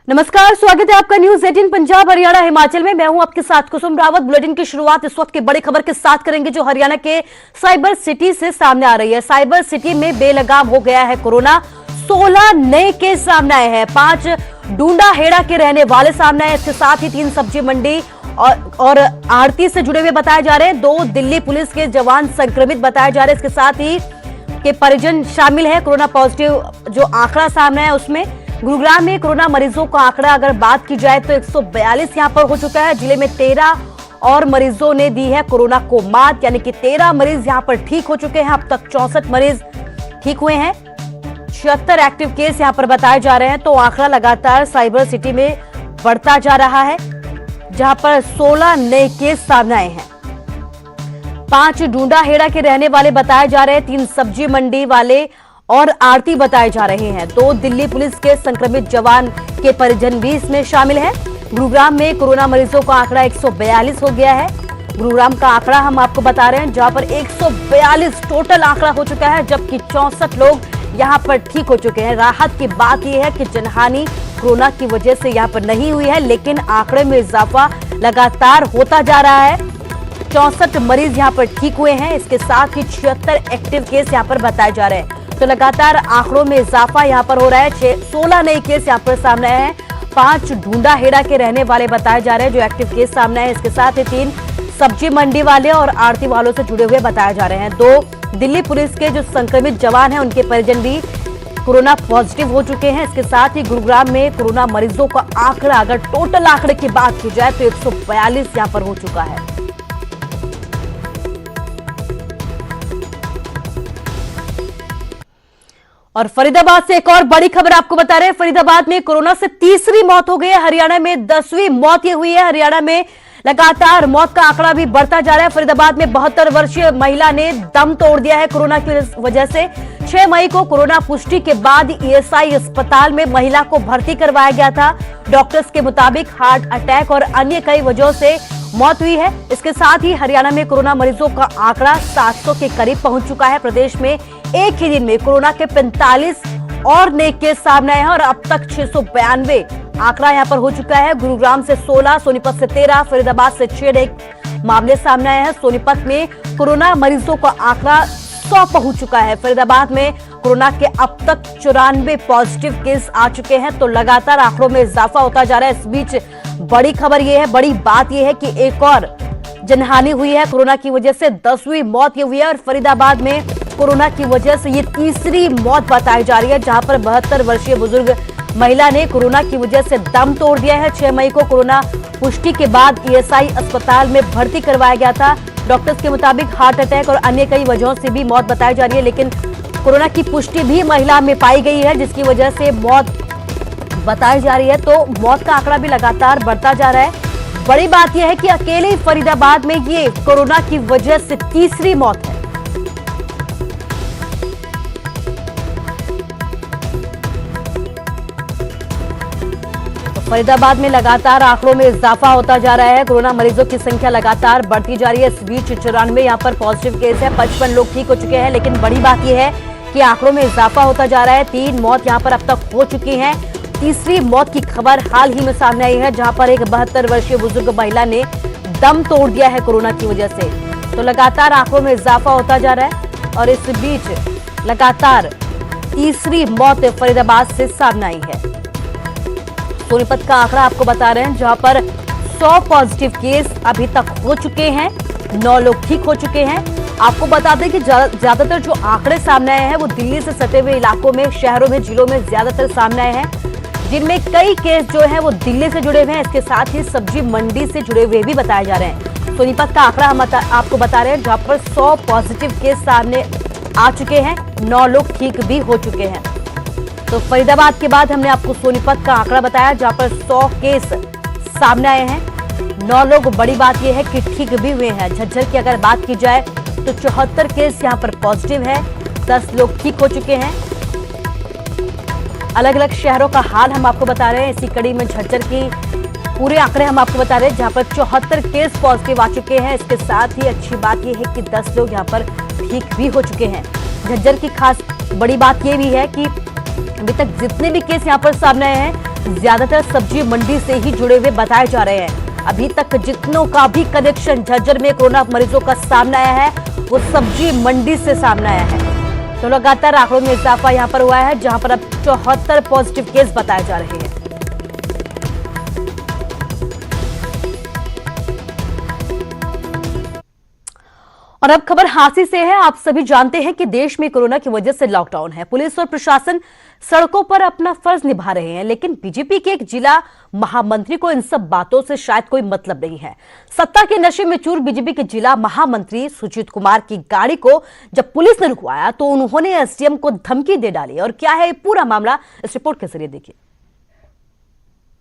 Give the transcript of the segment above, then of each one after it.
नमस्कार, स्वागत है आपका न्यूज 18 पंजाब हरियाणा हिमाचल में। मैं हूं आपके साथ कुसुम रावत। बुलेटिन की शुरुआत इस वक्त की बड़ी खबर के साथ करेंगे जो हरियाणा के साइबर सिटी से सामने आ रही है। साइबर सिटी में बेलगाम हो गया है कोरोना। 16 नए केस सामने आए हैं। 5 डूंडा हेड़ा के रहने वाले सामने आए। इसके साथ ही 3 सब्जी मंडी और आड़ती से जुड़े हुए बताए जा रहे हैं। 2 दिल्ली पुलिस के जवान संक्रमित बताए जा रहे हैं। इसके साथ ही के परिजन शामिल है। कोरोना पॉजिटिव जो आंकड़ा सामने है उसमें गुरुग्राम में कोरोना मरीजों का आंकड़ा अगर बात की जाए तो 142 यहां पर हो चुका है। जिले में 13 और मरीजों ने दी है कोरोना को मात, यानी कि 13 मरीज यहां पर ठीक हो चुके हैं। अब तक 64 मरीज ठीक हुए हैं। 76 एक्टिव केस यहां पर बताए जा रहे हैं। तो आंकड़ा लगातार साइबर सिटी में बढ़ता जा रहा है, जहां पर 16 नए केस सामने आए हैं। 5 डूंडा हेड़ा के रहने वाले बताए जा रहे हैं। 3 सब्जी मंडी वाले और आरती बताए जा रहे हैं। 2 दिल्ली पुलिस के संक्रमित जवान के परिजन भी इसमें शामिल हैं। गुरुग्राम में कोरोना मरीजों का आंकड़ा 142 हो गया है। गुरुग्राम का आंकड़ा हम आपको बता रहे हैं, जहां पर 142 टोटल आंकड़ा हो चुका है, जबकि 64 लोग यहां पर ठीक हो चुके हैं। राहत की बात यह है कि जनहानि कोरोना की वजह से यहां पर नहीं हुई है, लेकिन आंकड़े में इजाफा लगातार होता जा रहा है। 64 मरीज यहां पर ठीक हुए हैं। इसके साथ ही 76 एक्टिव केस यहां पर बताए जा रहे हैं। तो लगातार आंकड़ों में इजाफा यहां पर हो रहा है। 16 नए केस यहां पर सामने आए हैं। 5 ढूंढा हेड़ा के रहने वाले बताए जा रहे हैं जो एक्टिव केस सामने आए। इसके साथ ही 3 सब्जी मंडी वाले और आड़ती वालों से जुड़े हुए बताए जा रहे हैं। 2 दिल्ली पुलिस के जो संक्रमित जवान हैं उनके परिजन भी कोरोना पॉजिटिव हो चुके हैं। इसके साथ ही गुरुग्राम में कोरोना मरीजों का आंकड़ा अगर टोटल आंकड़े की बात की जाए तो 142 यहां पर हो चुका है। और फरीदाबाद से एक और बड़ी खबर आपको बता रहे हैं। फरीदाबाद में कोरोना से तीसरी मौत हो गई है। हरियाणा में 10वीं मौत ये हुई है। हरियाणा में लगातार मौत का आंकड़ा भी बढ़ता जा रहा है। फरीदाबाद में 72 वर्षीय महिला ने दम तोड़ दिया है कोरोना की वजह से। 6 मई को कोरोना पुष्टि के बाद ईएसआई अस्पताल में महिला को भर्ती करवाया गया था। डॉक्टर्स के मुताबिक हार्ट अटैक और अन्य कई वजहों से मौत हुई है। इसके साथ ही हरियाणा में कोरोना मरीजों का आंकड़ा 700 के करीब पहुंच चुका है। प्रदेश में एक ही दिन में कोरोना के 45 और नए केस सामने आए हैं और अब तक 692 आंकड़ा यहां पर हो चुका है। गुरुग्राम से 16, सोनीपत से 13, फरीदाबाद से 6 नए मामले सामने आए हैं। सोनीपत में कोरोना मरीजों का आंकड़ा 100 पहुंच चुका है। फरीदाबाद में कोरोना के अब तक 94 पॉजिटिव केस आ चुके हैं। तो लगातार आंकड़ों में इजाफा होता जा रहा है। इस बीच बड़ी खबर यह है, बड़ी बात यह है कि एक और जनहानि हुई है कोरोना की वजह से। 10वीं मौत ये हुई है और फरीदाबाद में कोरोना की वजह से ये तीसरी मौत बताई जा रही है, जहां पर 72 वर्षीय बुजुर्ग महिला ने कोरोना की वजह से दम तोड़ दिया है। 6 मई को कोरोना पुष्टि के बाद ईएसआई अस्पताल में भर्ती करवाया गया था। डॉक्टर्स के मुताबिक हार्ट अटैक और अन्य कई वजहों से भी मौत बताई जा रही है, लेकिन कोरोना की पुष्टि भी महिला में पाई गई है, जिसकी वजह से मौत बताई जा रही है। तो मौत का आंकड़ा भी लगातार बढ़ता जा रहा है। बड़ी बात यह है कि अकेले फरीदाबाद में ये कोरोना की वजह से तीसरी मौत है। फरीदाबाद में लगातार आंकड़ों में इजाफा होता जा रहा है। कोरोना मरीजों की संख्या लगातार बढ़ती जा रही है। इस बीच 94 यहां पर पॉजिटिव केस है। 55 लोग ठीक हो चुके हैं, लेकिन बड़ी बात यह है कि आंकड़ों में इजाफा होता जा रहा है। 3 मौत यहां पर अब तक हो चुकी हैं। तीसरी मौत की खबर हाल ही में सामने आई है, जहां पर एक 72 वर्षीय बुजुर्ग महिला ने दम तोड़ दिया है कोरोना की वजह से। तो लगातार आंकड़ों में इजाफा होता जा रहा है और इस बीच लगातार तीसरी मौत फरीदाबाद से सामने आई है। सोनीपत का आंकड़ा आपको बता रहे हैं, जहां पर 100 पॉजिटिव केस अभी तक हो चुके हैं। 9 लोग ठीक हो चुके हैं। आपको बता दें कि ज्यादातर जो आंकड़े सामने आए हैं वो दिल्ली से सटे हुए इलाकों में, शहरों में, जिलों में ज्यादातर सामने आए हैं, जिनमें कई केस जो है वो दिल्ली से जुड़े हुए हैं। इसके साथ ही सब्जी मंडी से जुड़े हुए भी बताए जा रहे हैं। सोनीपत का आंकड़ा हम आपको बता रहे हैं, जहां पर 100 पॉजिटिव केस सामने आ चुके हैं। 9 लोग ठीक भी हो चुके हैं। तो फरीदाबाद के बाद हमने आपको सोनीपत का आंकड़ा बताया, जहां पर 100 केस सामने आए हैं। 9 लोग, बड़ी बात यह है कि ठीक भी हुए हैं। झज्जर की अगर बात की जाए तो 74 केस यहां पर पॉजिटिव है। 10 लोग ठीक हो चुके हैं। अलग अलग शहरों का हाल हम आपको बता रहे हैं। इसी कड़ी में झज्जर की पूरे आंकड़े हम आपको बता रहे हैं, जहां पर 74 केस पॉजिटिव आ चुके हैं। इसके साथ ही अच्छी बात यह है कि 10 लोग यहां पर ठीक भी हो चुके हैं। झज्जर की खास बड़ी बात यह भी है कि अभी तक जितने भी केस यहां पर सामने आए हैं ज्यादातर सब्जी मंडी से ही जुड़े हुए बताए जा रहे हैं। अभी तक जितनों का भी कनेक्शन झज्जर में कोरोना मरीजों का सामने आया है वो सब्जी मंडी से सामने आया है। तो लगातार आंकड़ों में इजाफा यहां पर हुआ है, जहां पर अब 74 पॉजिटिव केस बताए जा रहे हैं। और अब खबर हांसी से है। आप सभी जानते हैं कि देश में कोरोना की वजह से लॉकडाउन है। पुलिस और प्रशासन सड़कों पर अपना फर्ज निभा रहे हैं, लेकिन बीजेपी के एक जिला महामंत्री को इन सब बातों से शायद कोई मतलब नहीं है। सत्ता के नशे में चूर बीजेपी के जिला महामंत्री सुजीत कुमार की गाड़ी को जब पुलिस ने रुकवाया तो उन्होंने एसडीएम को धमकी दे डाली। और क्या है ये पूरा मामला, इस रिपोर्ट के जरिए देखिए।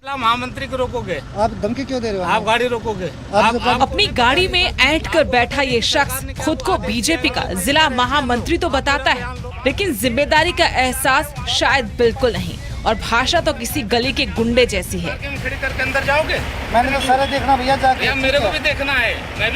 महामंत्री को रोकोगे? आप धमकी क्यों दे रहे हो? आप गाड़ी रोकोगे? आप अपनी गाड़ी में ऐंठ कर बैठा ये शख्स खुद को बीजेपी का जिला महामंत्री तो बताता है, लेकिन जिम्मेदारी का एहसास शायद बिल्कुल नहीं। और भाषा तो किसी गली के गुंडे जैसी है। खड़ी करके अंदर जाओगे? मैंने तो सारा देखना भैया जाके। मेरे को भी देखना है, मैं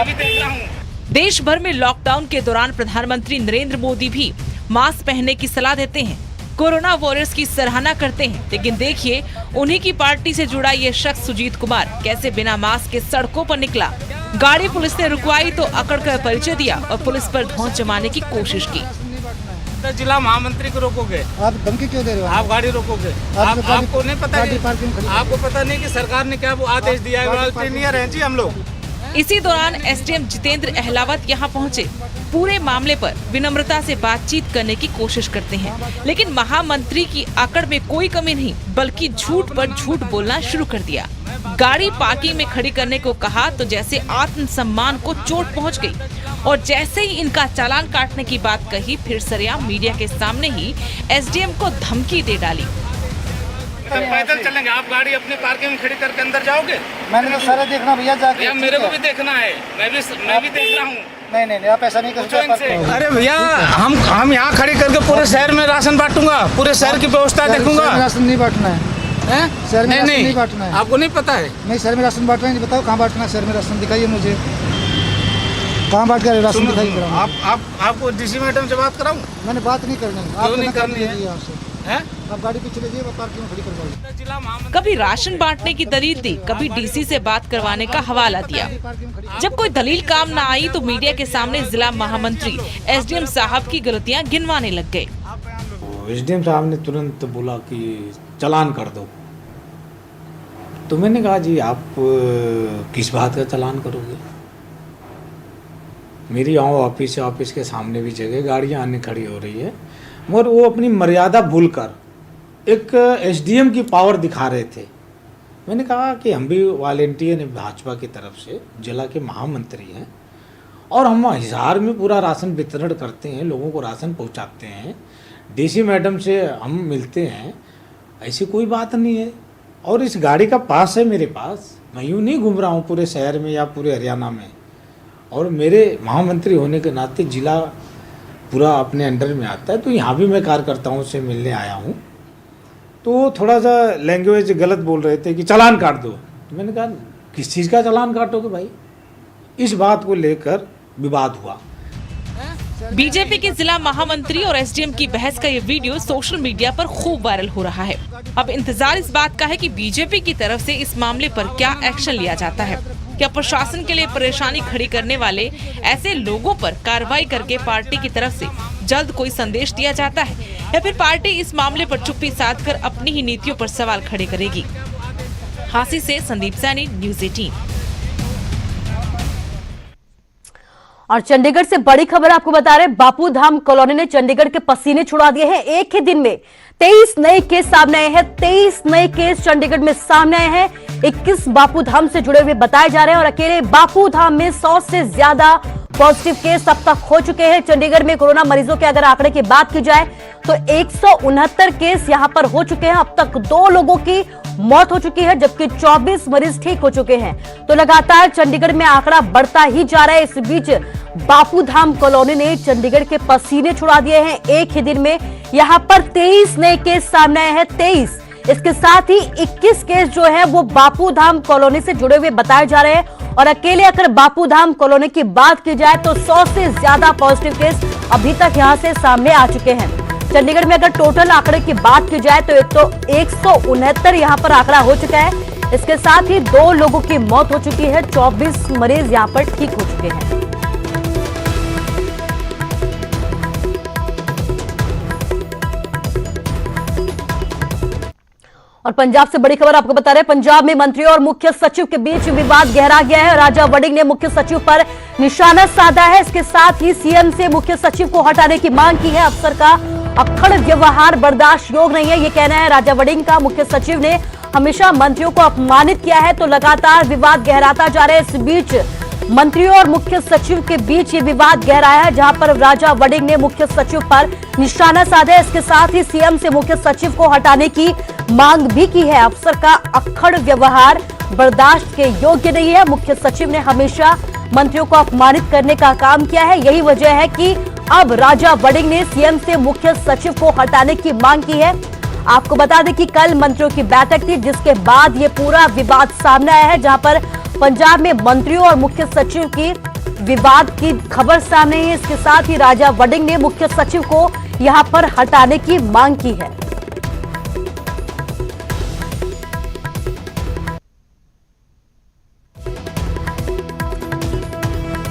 भी देख रहा हूँ। देश भर में लॉकडाउन के दौरान प्रधानमंत्री नरेंद्र मोदी भी मास्क पहनने की सलाह देते हैं, कोरोना वॉरियर्स की सराहना करते हैं, लेकिन देखिए उन्हीं की पार्टी से जुड़ा ये शख्स सुजीत कुमार कैसे बिना मास्क के सड़कों पर निकला। गाड़ी पुलिस ने रुकवाई तो अकड़ कर परिचय दिया और पुलिस पर धौंस जमाने की कोशिश की। तो जिला महामंत्री को रोकोगे? आप धमकी क्यों दे रहे हो? आप गाड़ी रोकोगे? आपको नहीं पता है? आपको पता नहीं कि सरकार ने क्या वो आदेश दिया है जी हम लोग। इसी दौरान एसडीएम जितेंद्र अहलावत यहां पहुंचे। पूरे मामले पर विनम्रता से बातचीत करने की कोशिश करते हैं, लेकिन महामंत्री की आकड़ में कोई कमी नहीं, बल्कि झूठ पर झूठ बोलना शुरू कर दिया। गाड़ी पार्किंग में खड़ी करने को कहा तो जैसे आत्मसम्मान को चोट पहुंच गई, और जैसे ही इनका चालान काटने की बात कही, फिर सरेआम मीडिया के सामने ही एसडीएम को धमकी दे डाली। पैदल चलेंगे? आप गाड़ी अपने पार्किंग में खड़ी करके अंदर जाओगे? मैंने तो सारा देखना भैया जाके। मेरे को भी देखना है, मैं भी देख रहा हूँ। नहीं आप ऐसा नहीं कर सकते। अरे भैया हम यहाँ खड़ी करके पूरे शहर में राशन बांटूंगा, पूरे शहर की व्यवस्था देखूंगा। राशन नहीं बांटना है, शहर में राशन नहीं बांटना है। आपको नहीं पता है? नहीं, शहर में राशन बांटना है। बताओ कहाँ बांटना है? शहर में राशन दिखाइए मुझे, कहाँ बांट कर राशन दिखाइए। आपको डीसी मैडम से बात कराऊं? मैंने बात नहीं करनी। क्यों नहीं करनी है? आप गाड़ी पीछे लीजिए, पार्किंग में खड़ी करवाइए। कभी राशन बांटने की दलील दी, कभी डीसी से बात करवाने का हवाला दिया। जब कोई दलील काम न आई तो मीडिया के सामने जिला महामंत्री एसडीएम साहब की गलतियां गिनवाने लग गए। एसडीएम साहब ने तुरंत बोला कि चालान कर दो। तो मैंने कहा जी आप किस बात का चालान करोगे? मेरी यहाँ ऑफिस के सामने भी जगह गाड़ियाँ आने खड़ी हो रही है, मगर वो अपनी मर्यादा भूलकर एक एसडीएम की पावर दिखा रहे थे। मैंने कहा कि हम भी वॉलेंटियर हैं भाजपा की तरफ से, जिला के महामंत्री हैं, और हम हिसार में पूरा राशन वितरण करते हैं, लोगों को राशन पहुंचाते हैं, डीसी मैडम से हम मिलते हैं, ऐसी कोई बात नहीं है। और इस गाड़ी का पास है मेरे पास, मैं यूँ नहीं घूम रहा हूँ पूरे शहर में या पूरे हरियाणा में। और मेरे महामंत्री होने के नाते जिला पूरा अपने अंडर में आता है, तो यहाँ भी मैं कार्यकर्ताओं से मिलने आया हूँ। तो थोड़ा सा लैंग्वेज गलत बोल रहे थे कि चालान काट दो। तो मैंने कहा किस चीज़ का चालान काटोगे भाई? इस बात को लेकर विवाद हुआ। बीजेपी के जिला महामंत्री और एसडीएम की बहस का ये वीडियो सोशल मीडिया पर खूब वायरल हो रहा है। अब इंतजार इस बात का है कि बीजेपी की तरफ से इस मामले पर क्या एक्शन लिया जाता है। क्या प्रशासन के लिए परेशानी खड़ी करने वाले ऐसे लोगों पर कार्रवाई करके पार्टी की तरफ से जल्द कोई संदेश दिया जाता है, या फिर पार्टी इस मामले पर चुप्पी साधकर अपनी ही नीतियों पर सवाल खड़े करेगी? हांसी से संदीप सैनी, न्यूज़ 18। और चंडीगढ़ से बड़ी खबर आपको बता रहे हैं, बापू धाम कॉलोनी ने चंडीगढ़ के पसीने छुड़ा दिए हैं। एक ही दिन में 23 नए केस सामने आए हैं। 23 नए केस चंडीगढ़ में सामने आए हैं। 21 बापू धाम से जुड़े हुए बताए जा रहे हैं, और अकेले बापू धाम में 100 से ज्यादा पॉजिटिव केस अब तक हो चुके हैं। चंडीगढ़ में कोरोना मरीजों के अगर आंकड़े की बात की जाए तो 169 केस यहां पर हो चुके हैं। अब तक 2 लोगों की मौत हो चुकी है, जबकि 24 मरीज ठीक हो चुके हैं। तो लगातार चंडीगढ़ में आंकड़ा बढ़ता ही जा रहा है। इस बीच बापू धाम कॉलोनी ने चंडीगढ़ के पसीने छुड़ा दिए हैं। एक ही दिन में यहां पर 23 नए केस सामने आए हैं। 23, इसके साथ ही 21 केस जो है वो बापू धाम कॉलोनी से जुड़े हुए बताए जा रहे हैं। और अकेले अगर बापू धाम कॉलोनी की बात की जाए तो 100 से ज्यादा पॉजिटिव केस अभी तक यहां से सामने आ चुके हैं। चंडीगढ़ में अगर टोटल आंकड़े की बात की जाए तो 169 यहां पर आंकड़ा हो चुका है। इसके साथ ही 2 लोगों की मौत हो चुकी है, 24 मरीज यहां पर ठीक हो चुके हैं। और पंजाब से बड़ी खबर आपको बता रहे हैं, पंजाब में मंत्रियों और मुख्य सचिव के बीच विवाद गहरा गया है। राजा वड़िंग ने मुख्य सचिव पर निशाना साधा है। इसके साथ ही सीएम से मुख्य सचिव को हटाने की मांग की है। अफसर का अक्खड़ व्यवहार बर्दाश्त योग्य नहीं है, ये कहना है राजा वड़िंग का। मुख्य सचिव ने हमेशा मंत्रियों को अपमानित किया है, तो लगातार विवाद गहराता जा रहा है। इस बीच मंत्रियों और मुख्य सचिव के बीच ये विवाद गहराया है, जहां पर राजा वड़िंग ने मुख्य सचिव पर निशाना साधा है। इसके साथ ही सीएम से मुख्य सचिव को हटाने की मांग भी की है। अफसर का अक्खड़ व्यवहार बर्दाश्त के योग्य नहीं है। मुख्य सचिव ने हमेशा मंत्रियों को अपमानित करने का काम किया है। यही वजह है कि अब राजा वड़िंग ने सीएम से मुख्य सचिव को हटाने की मांग की है। आपको बता दें कि कल मंत्रियों की बैठक थी, जिसके बाद ये पूरा विवाद सामने आया है, जहां पर पंजाब में मंत्रियों और मुख्य सचिव की विवाद की खबर सामने है। इसके साथ ही राजा वड़िंग ने मुख्य सचिव को यहां पर हटाने की मांग की है।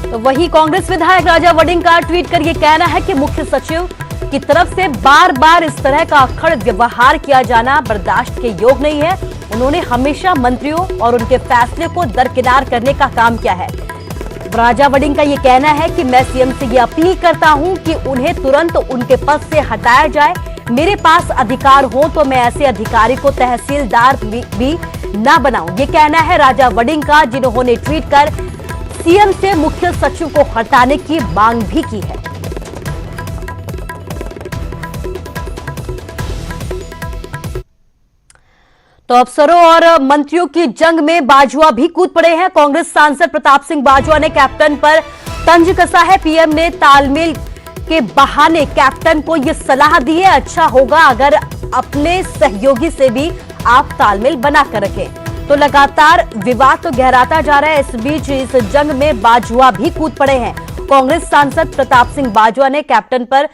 तो वही कांग्रेस विधायक राजा वड़िंग का ट्वीट कर यह कहना है कि मुख्य सचिव की तरफ से बार बार इस तरह का अक्खड़ व्यवहार किया जाना बर्दाश्त के योग्य नहीं है। उन्होंने हमेशा मंत्रियों और उनके फैसले को दरकिनार करने का काम किया है। राजा वड़िंग का यह कहना है कि मैं सीएम से यह अपील करता हूं कि उन्हें तुरंत उनके पद से हटाया जाए। मेरे पास अधिकार हो तो मैं ऐसे अधिकारी को तहसीलदार भी न बनाऊं। ये कहना है राजा वड़िंग का, जिन्होंने ट्वीट कर सीएम से मुख्य सचिव को हटाने की मांग भी की है। तो अफसरों और मंत्रियों की जंग में बाजवा भी कूद पड़े हैं। कांग्रेस सांसद प्रताप सिंह बाजवा ने कैप्टन पर तंज कसा है। पीएम ने तालमेल के बहाने कैप्टन को यह सलाह दी है, अच्छा होगा अगर अपने सहयोगी से भी आप तालमेल बनाकर रखें। तो लगातार विवाद तो गहराता जा रहा है। इस बीच इस जंग में बाजवा भी कूद पड़े हैं। कांग्रेस सांसद प्रताप सिंह बाजवा ने कैप्टन पर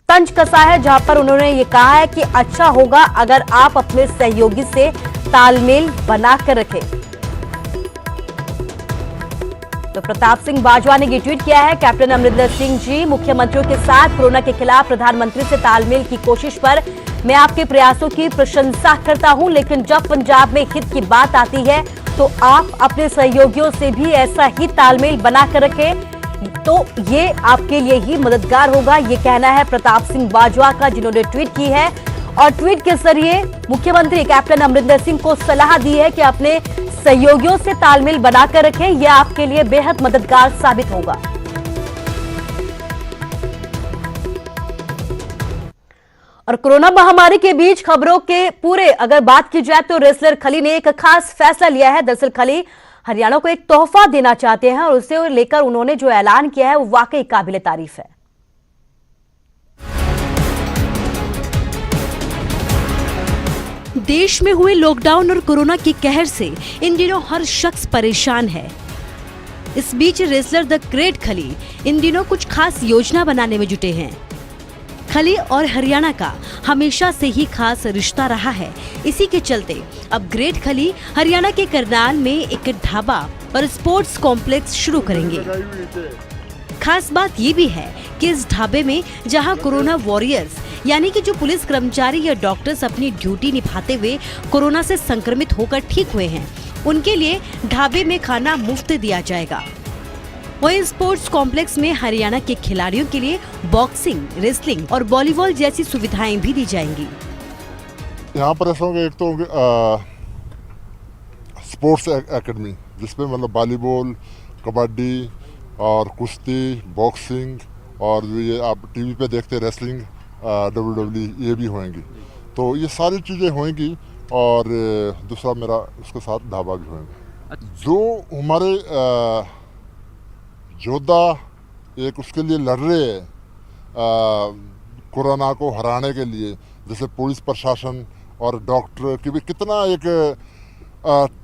तंज कसा है, जहां पर उन्होंने ये कहा है कि अच्छा होगा अगर आप अपने सहयोगी से तालमेल बनाकर रखें। तो प्रताप सिंह बाजवा ने ये ट्वीट किया है, कैप्टन अमरिंदर सिंह जी, मुख्यमंत्रियों के साथ कोरोना के खिलाफ प्रधानमंत्री से तालमेल की कोशिश पर मैं आपके प्रयासों की प्रशंसा करता हूं, लेकिन जब पंजाब में हित की बात आती है तो आप अपने सहयोगियों से भी ऐसा ही तालमेल बनाकर रखें, तो ये आपके लिए ही मददगार होगा। ये कहना है प्रताप सिंह बाजवा का, जिन्होंने ट्वीट की है और ट्वीट के जरिए मुख्यमंत्री कैप्टन अमरिंदर सिंह को सलाह दी है कि अपने सहयोगियों से तालमेल बनाकर रखें, यह आपके लिए बेहद मददगार साबित होगा। और कोरोना महामारी के बीच खबरों के पूरे अगर बात की जाए तो रेसलर खली ने एक खास फैसला लिया है। दरअसल खली हरियाणा को एक तोहफा देना चाहते हैं और उसे लेकर उन्होंने जो ऐलान किया है वो वाकई काबिले तारीफ है। देश में हुए लॉकडाउन और कोरोना के कहर से इन दिनों हर शख्स परेशान है। इस बीच रेसलर द ग्रेट खली इन दिनों कुछ खास योजना बनाने में जुटे हैं। खली और हरियाणा का हमेशा से ही खास रिश्ता रहा है। इसी के चलते अब ग्रेट खली हरियाणा के करनाल में एक ढाबा और स्पोर्ट्स कॉम्प्लेक्स शुरू करेंगे। खास बात ये भी है कि इस ढाबे में जहां कोरोना वॉरियर्स यानी कि जो पुलिस कर्मचारी या डॉक्टर्स अपनी ड्यूटी निभाते हुए कोरोना से संक्रमित होकर ठीक हुए हैं, उनके लिए ढाबे में खाना मुफ्त दिया जाएगा। वहीं स्पोर्ट्स कॉम्प्लेक्स में हरियाणा के खिलाड़ियों के लिए बॉक्सिंग, रेसलिंग और वॉलीबॉल जैसी सुविधाएं भी दी जाएंगी। यहाँ पर ऐसा होगा, एक तो स्पोर्ट्स एकेडमी जिसमें मतलब वॉलीबॉल, कबड्डी और कुश्ती, बॉक्सिंग और ये आप टीवी पे देखते रेसलिंग, WWE ये भी होंगी। तो ये सारी चीज़ें होंगी और दूसरा मेरा उसके साथ ढाबा भी होंगे। जो हमारे योद्धा एक उसके लिए लड़ रहे हैं कोरोना को हराने के लिए, जैसे पुलिस प्रशासन और डॉक्टर की भी कितना एक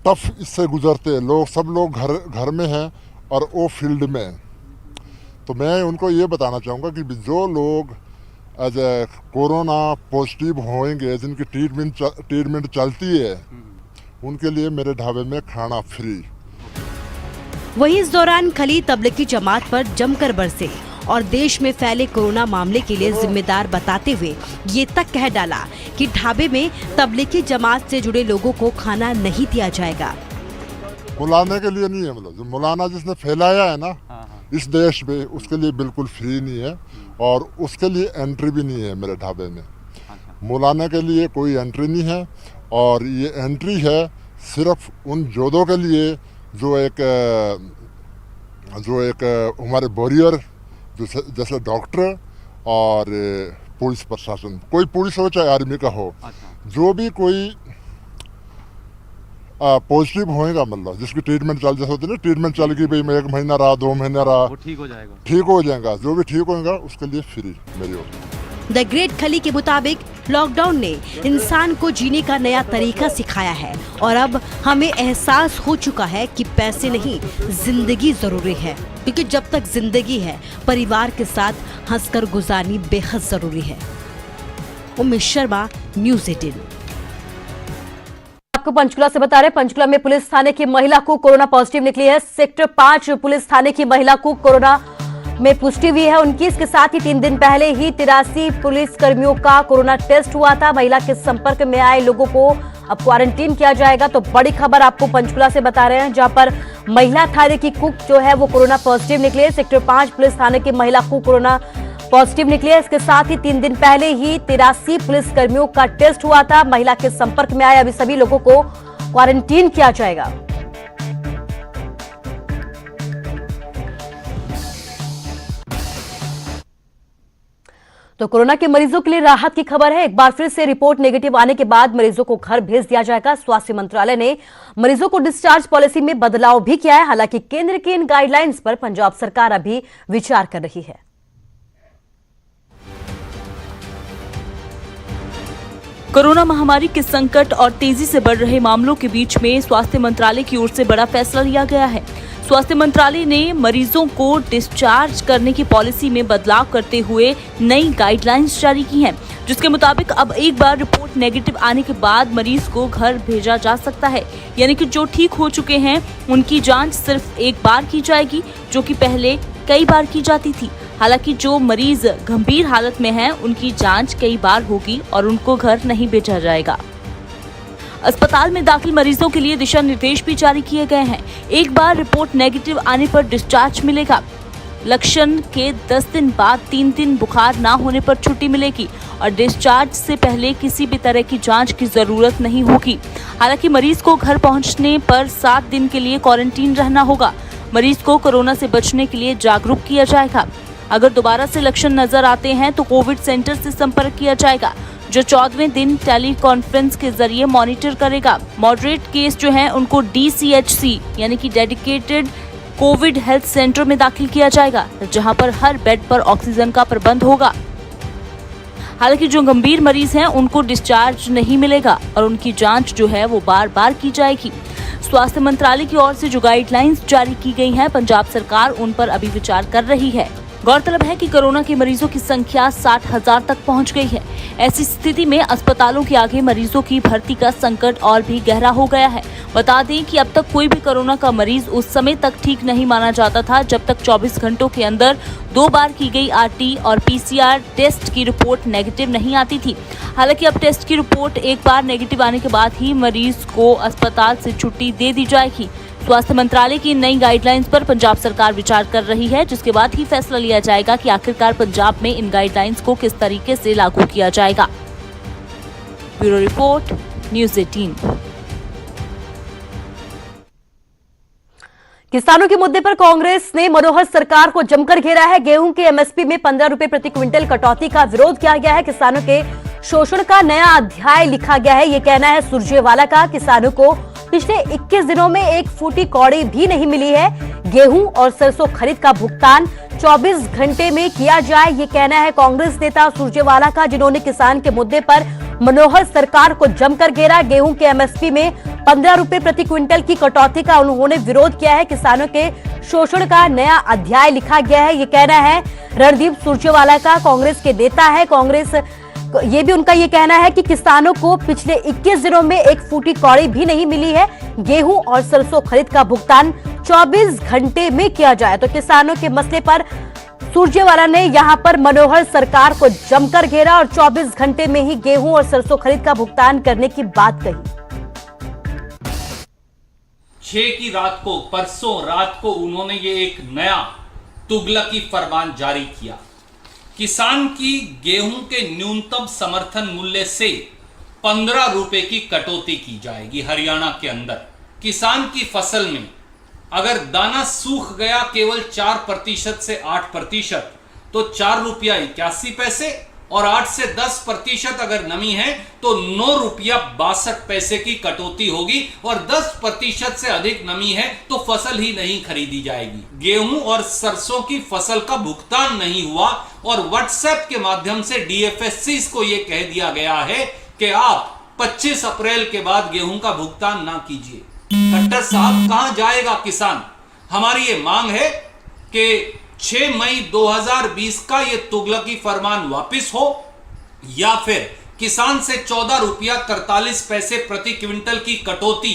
टफ इससे गुजरते हैं लोग, सब लोग घर में हैं और वो फील्ड में। तो मैं उनको ये बताना चाहूँगा कि जो लोग कोरोना पॉजिटिव होंगे, जिनकी ट्रीटमेंट चलती है, उनके लिए मेरे ढाबे में खाना फ्री। वहीं इस दौरान खली तबलीगी जमात पर जमकर बरसे और देश में फैले कोरोना मामले के लिए जिम्मेदार बताते हुए ये तक कह डाला कि ढाबे में तबलीगी जमात से जुड़े लोगों को खाना नहीं दिया जाएगा। मुलाने के लिए नहीं है, मतलब जो मुलाना जिसने फैलाया है ना इस देश में, उसके लिए बिल्कुल फ्री नहीं है और उसके लिए एंट्री भी नहीं है मेरे ढाबे में। मुलाने के लिए कोई एंट्री नहीं है और ये एंट्री है सिर्फ उन जोधों के लिए जो एक हमारे वॉरियर जैसे डॉक्टर और पुलिस प्रशासन, कोई पुलिस हो चाहे आर्मी का हो, जो भी कोई पॉजिटिव होएगा, मतलब जिसकी ट्रीटमेंट चल, जैसे होती है ना ट्रीटमेंट चल गई भाई, मैं 1 महीना रहा 2 महीना रहा, वो ठीक हो जाएगा, जो भी ठीक होगा उसके लिए फ्री मेरी ओर। द ग्रेट खली के मुताबिक लॉकडाउन ने इंसान को जीने का नया तरीका सिखाया है और अब हमें एहसास हो चुका है कि पैसे नहीं, जिंदगी जरूरी है, क्योंकि जब तक जिंदगी है परिवार के साथ हंसकर गुजारनी बेहद जरूरी है। उमेश शर्मा, न्यूज़ 18। आपको पंचकुला से बता रहे, पंचकुला में पुलिस थाने की महिला को कोरोना पॉजिटिव निकली है। सेक्टर 5 पुलिस थाने की महिला को कोरोना में पुष्टि हुई है उनकी। इसके साथ ही 3 दिन पहले ही 83 पुलिस कर्मियों का कोरोना टेस्ट हुआ था। महिला के संपर्क में आए लोगों को अब क्वारंटीन किया जाएगा। तो बड़ी खबर आपको पंचकुला से बता रहे हैं, जहां पर महिला थाने की कुक जो है वो कोरोना पॉजिटिव निकली है। सेक्टर 5 पुलिस थाने की महिला को कोरोना पॉजिटिव निकली है। इसके साथ ही 3 दिन पहले ही 83 पुलिस कर्मियों का टेस्ट हुआ था। महिला के संपर्क में आए अभी सभी लोगों को क्वारंटीन किया जाएगा। तो कोरोना के मरीजों के लिए राहत की खबर है। एक बार फिर से रिपोर्ट नेगेटिव आने के बाद मरीजों को घर भेज दिया जाएगा। स्वास्थ्य मंत्रालय ने मरीजों को डिस्चार्ज पॉलिसी में बदलाव भी किया है। हालांकि केंद्र की इन गाइडलाइंस पर पंजाब सरकार अभी विचार कर रही है। कोरोना महामारी के संकट और तेजी से बढ़ रहे मामलों के बीच में स्वास्थ्य मंत्रालय की ओर से बड़ा फैसला लिया गया है। स्वास्थ्य मंत्रालय ने मरीजों को डिस्चार्ज करने की पॉलिसी में बदलाव करते हुए नई गाइडलाइंस जारी की हैं, जिसके मुताबिक अब एक बार रिपोर्ट नेगेटिव आने के बाद मरीज को घर भेजा जा सकता है। यानी कि जो ठीक हो चुके हैं उनकी जांच सिर्फ एक बार की जाएगी, जो कि पहले कई बार की जाती थी। हालांकि जो मरीज गंभीर हालत में हैं, उनकी जांच कई बार होगी और उनको घर नहीं भेजा जाएगा। अस्पताल में दाखिल मरीजों के लिए दिशा निर्देश भी जारी किए गए हैं। एक बार रिपोर्ट नेगेटिव आने पर डिस्चार्ज मिलेगा। लक्षण के 10 दिन बाद 3 दिन बुखार ना होने पर छुट्टी मिलेगी और डिस्चार्ज से पहले किसी भी तरह की जांच की जरूरत नहीं होगी। हालांकि मरीज को घर पहुंचने पर 7 दिन के लिए क्वारंटीन रहना होगा। मरीज को कोरोना से बचने के लिए जागरूक किया जाएगा। अगर दोबारा से लक्षण नजर आते हैं तो कोविड सेंटर से संपर्क किया जाएगा, जो 14वें दिन टेली कॉन्फ्रेंस के जरिए मॉनिटर करेगा। मॉडरेट केस जो हैं उनको DCHC यानी कि डेडिकेटेड कोविड हेल्थ सेंटर में दाखिल किया जाएगा, जहां पर हर बेड पर ऑक्सीजन का प्रबंध होगा। हालांकि जो गंभीर मरीज हैं उनको डिस्चार्ज नहीं मिलेगा और उनकी जांच जो है वो बार बार की जाएगी। स्वास्थ्य मंत्रालय की ओर से जो गाइडलाइंस जारी की गई हैं, पंजाब सरकार उन पर अभी विचार कर रही है। गौरतलब है कि कोरोना के मरीजों की संख्या 60,000 तक पहुंच गई है। ऐसी स्थिति में अस्पतालों के आगे मरीजों की भर्ती का संकट और भी गहरा हो गया है। बता दें कि अब तक कोई भी कोरोना का मरीज उस समय तक ठीक नहीं माना जाता था जब तक 24 घंटों के अंदर 2 बार की गई RT और PCR टेस्ट की रिपोर्ट नेगेटिव नहीं आती थी। हालांकि अब टेस्ट की रिपोर्ट एक बार नेगेटिव आने के बाद ही मरीज को अस्पताल से छुट्टी दे दी जाएगी। स्वास्थ्य मंत्रालय की नई गाइडलाइंस पर पंजाब सरकार विचार कर रही है, जिसके बाद ही फैसला लिया जाएगा कि आखिरकार पंजाब में इन गाइडलाइंस को किस तरीके से लागू किया जाएगा। Bureau report, news 18। किसानों के मुद्दे पर कांग्रेस ने मनोहर सरकार को जमकर घेरा है। गेहूं के MSP में 15 रुपए प्रति क्विंटल कटौती का विरोध किया गया है। किसानों के शोषण का नया अध्याय लिखा गया है, ये कहना है सुरजेवाला का। किसानों को पिछले 21 दिनों में एक फूटी कौड़ी भी नहीं मिली है। गेहूं और सरसों खरीद का भुगतान 24 घंटे में किया जाए, ये कहना है कांग्रेस नेता सुरजेवाला का, जिन्होंने किसान के मुद्दे पर मनोहर सरकार को जमकर घेरा। गेहूं के एमएसपी में 15 रुपए प्रति क्विंटल की कटौती का उन्होंने विरोध किया है। किसानों के शोषण का नया अध्याय लिखा गया है, ये कहना है रणदीप सुरजेवाला का, कांग्रेस के नेता है। कांग्रेस ये भी उनका ये कहना है कि किसानों को पिछले 21 दिनों में एक फूटी कौड़ी भी नहीं मिली है। गेहूं और सरसों खरीद का भुगतान 24 घंटे में किया जाए। तो किसानों के मसले पर सुरजेवाला ने यहां पर मनोहर सरकार को जमकर घेरा और 24 घंटे में ही गेहूं और सरसों खरीद का भुगतान करने की बात कही। 6 की रात को, परसों रात को उन्होंने ये एक नया तुगलकी फरमान जारी किया। किसान की गेहूं के न्यूनतम समर्थन मूल्य से 15 रुपए की कटौती की जाएगी। हरियाणा के अंदर किसान की फसल में अगर दाना सूख गया केवल 4% से 8%, तो 4 रुपया 81 पैसे, और 8 से 10% अगर नमी है तो 9 रुपया 62 पैसे की कटौती होगी, और 10% से अधिक नमी है तो फसल ही नहीं खरीदी जाएगी। गेहूं और सरसों की फसल का भुगतान नहीं हुआ और व्हाट्सएप के माध्यम से डीएफएससी को यह कह दिया गया है कि आप 25 अप्रैल के बाद गेहूं का भुगतान ना कीजिए। खट्टर साहब, कहां जाएगा किसान? हमारी ये मांग है कि 6 मई 2020 का ये तुगलकी फरमान वापस हो, या फिर किसान से 14 रुपया 43 पैसे प्रति क्विंटल की कटौती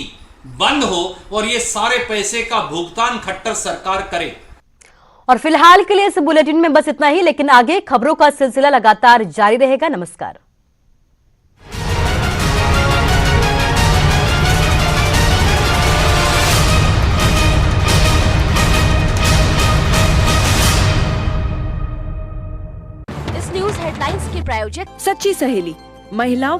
बंद हो और ये सारे पैसे का भुगतान खट्टर सरकार करे। और फिलहाल के लिए इस बुलेटिन में बस इतना ही, लेकिन आगे खबरों का सिलसिला लगातार जारी रहेगा। नमस्कार। न्यूज हेडलाइंस के प्रायोजक सच्ची सहेली महिलाओं